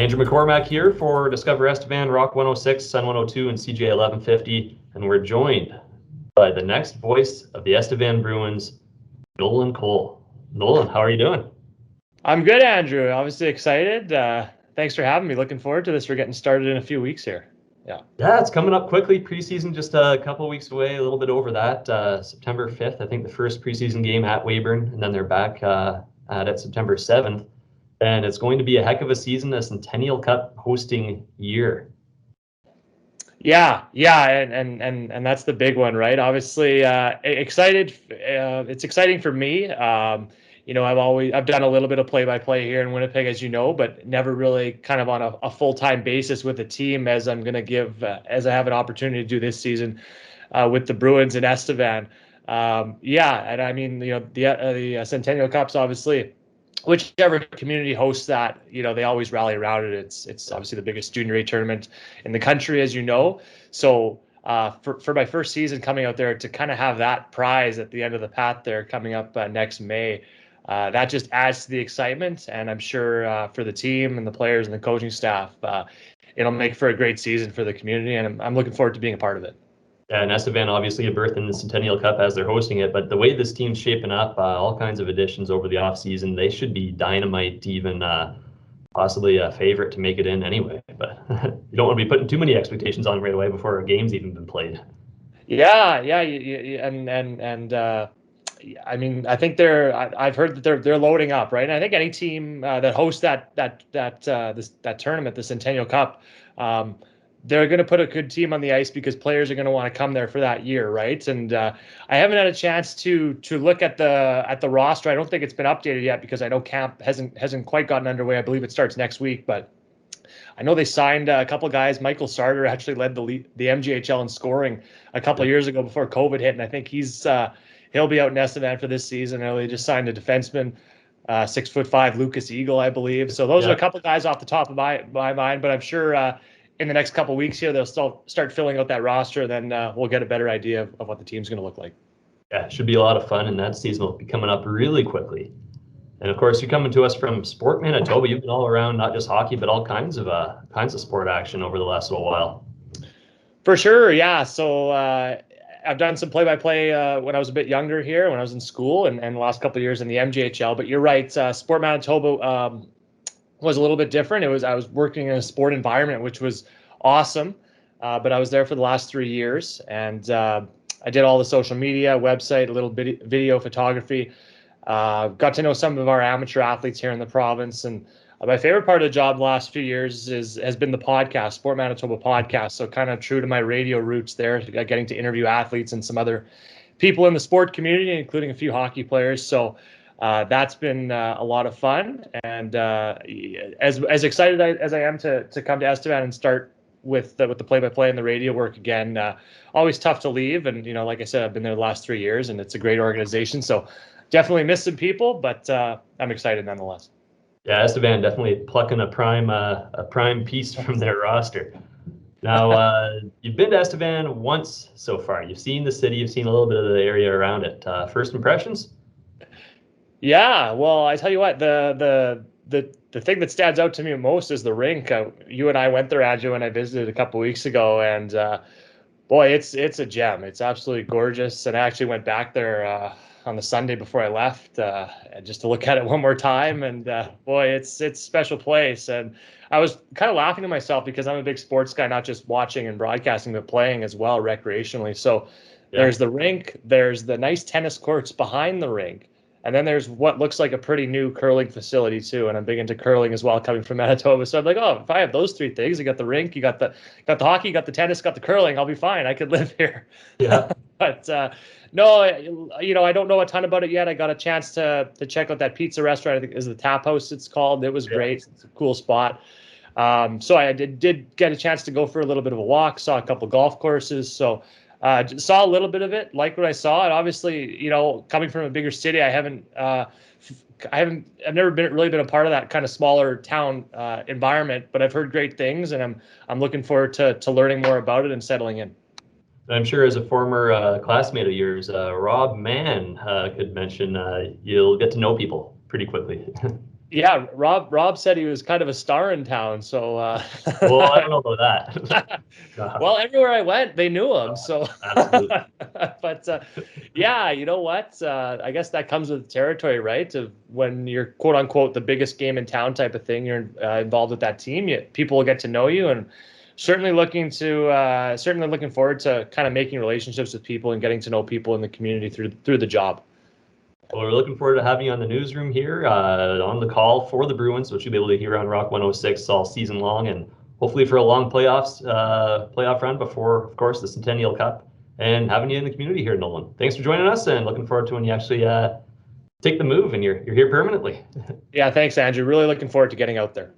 Andrew McCormack here for Discover Estevan, Rock 106, Sun 102, and CJ 1150, and we're joined by the next voice of the Estevan Bruins, Nolan Kowal. Nolan, how are you doing? I'm good, Andrew. Obviously excited. Thanks for having me. Looking forward to this. We're getting started in a few weeks here. Yeah, it's coming up quickly. Preseason just a couple of weeks away, a little bit over that. September 5th, I think the first preseason game at Weyburn, and then they're back at it September 7th. And it's going to be a heck of a season, a Centennial Cup hosting year. Yeah, and that's the big one, right? Obviously, excited. It's exciting for me. I've done a little bit of play-by-play here in Winnipeg, as you know, but never really kind of on a full-time basis with the team as I'm going to give as I have an opportunity to do this season with the Bruins and Estevan. And I mean, the Centennial Cup's obviously, whichever community hosts that, they always rally around it. It's obviously the biggest junior A tournament in the country, as you know. So for my first season coming out there to kind of have that prize at the end of the path there coming up next May, that just adds to the excitement. And I'm sure for the team and the players and the coaching staff, it'll make for a great season for the community. And I'm looking forward to being a part of it. Yeah, and Estevan obviously a berth in the Centennial Cup as they're hosting it, but the way this team's shaping up, all kinds of additions over the offseason, they should be dynamite, even possibly a favorite to make it in anyway. But you don't want to be putting too many expectations on them right away before a game's even been played. Yeah, I mean, I think I've heard that they're loading up, right? And I think any team that hosts that tournament, the Centennial Cup, they're going to put a good team on the ice because players are going to want to come there for that year, right? And I haven't had a chance to look at the roster. I don't think it's been updated yet because I know camp hasn't quite gotten underway. I believe it starts next week, but I know they signed a couple of guys. Michael Sarter actually led the MGHL in scoring a couple of years ago before COVID hit, and I think he'll be out in Estevan for this season. They just signed a defenseman, 6'5" Lucas Eagle, I believe. So those are a couple of guys off the top of my mind, but I'm sure in the next couple of weeks here, they'll still start filling out that roster. Then we'll get a better idea of what the team's going to look like. Yeah, it should be a lot of fun, and that season will be coming up really quickly. And of course, you're coming to us from Sport Manitoba. You've been all around, not just hockey, but all kinds of sport action over the last little while. For sure, yeah. So I've done some play-by-play when I was a bit younger here, when I was in school, and the last couple of years in the MGHL. But you're right, Sport Manitoba was a little bit different. I was working in a sport environment, which was awesome. But I was there for the last 3 years, and I did all the social media, website, a little bit video photography. Got to know some of our amateur athletes here in the province, and my favorite part of the job the last few years has been the podcast, Sport Manitoba podcast. So kind of true to my radio roots there, getting to interview athletes and some other people in the sport community, including a few hockey players. So that's been a lot of fun, and as excited as I am to come to Estevan and start with the play-by-play and the radio work again. Always tough to leave, and like I said, I've been there the last 3 years, and it's a great organization. So definitely miss some people, but I'm excited nonetheless. Yeah, Estevan definitely plucking a prime piece from their roster. Now, you've been to Estevan once so far. You've seen the city. You've seen a little bit of the area around it. First impressions? Yeah, well, I tell you what, the thing that stands out to me most is the rink. You and I went there, Andrew, when I visited a couple of weeks ago, and boy, it's a gem. It's absolutely gorgeous. And I actually went back there on the Sunday before I left just to look at it one more time. And boy, it's a special place. And I was kind of laughing to myself because I'm a big sports guy, not just watching and broadcasting, but playing as well recreationally. So there's the rink, there's the nice tennis courts behind the rink. And then there's what looks like a pretty new curling facility too, and I'm big into curling as well, coming from Manitoba. So I'm like, oh, if I have those three things, you got the rink, you got the hockey, you got the tennis, got the curling, I'll be fine. I could live here. Yeah. But no, I don't know a ton about it yet. I got a chance to check out that pizza restaurant. I think is the Tap House it's called. It was great. It's a cool spot. So I did get a chance to go for a little bit of a walk. Saw a couple golf courses. So. Saw a little bit of it, liked what I saw, and obviously, coming from a bigger city, I've never really been a part of that kind of smaller town environment, but I've heard great things, and I'm looking forward to learning more about it and settling in. I'm sure as a former classmate of yours, Rob Mann could mention you'll get to know people pretty quickly. Yeah, Rob said he was kind of a star in town. So, Well, I don't know about that. well, everywhere I went, they knew him. So, Absolutely. but yeah, you know what? I guess that comes with the territory, right? Of when you're quote unquote the biggest game in town type of thing, you're involved with that team. People will get to know you, and certainly looking forward to kind of making relationships with people and getting to know people in the community through the job. Well, we're looking forward to having you on the newsroom here on the call for the Bruins, which you'll be able to hear on Rock 106 all season long, and hopefully for a long playoff run before, of course, the Centennial Cup, and having you in the community here, Nolan. Thanks for joining us, and looking forward to when you actually take the move and you're here permanently. Yeah, thanks, Andrew. Really looking forward to getting out there.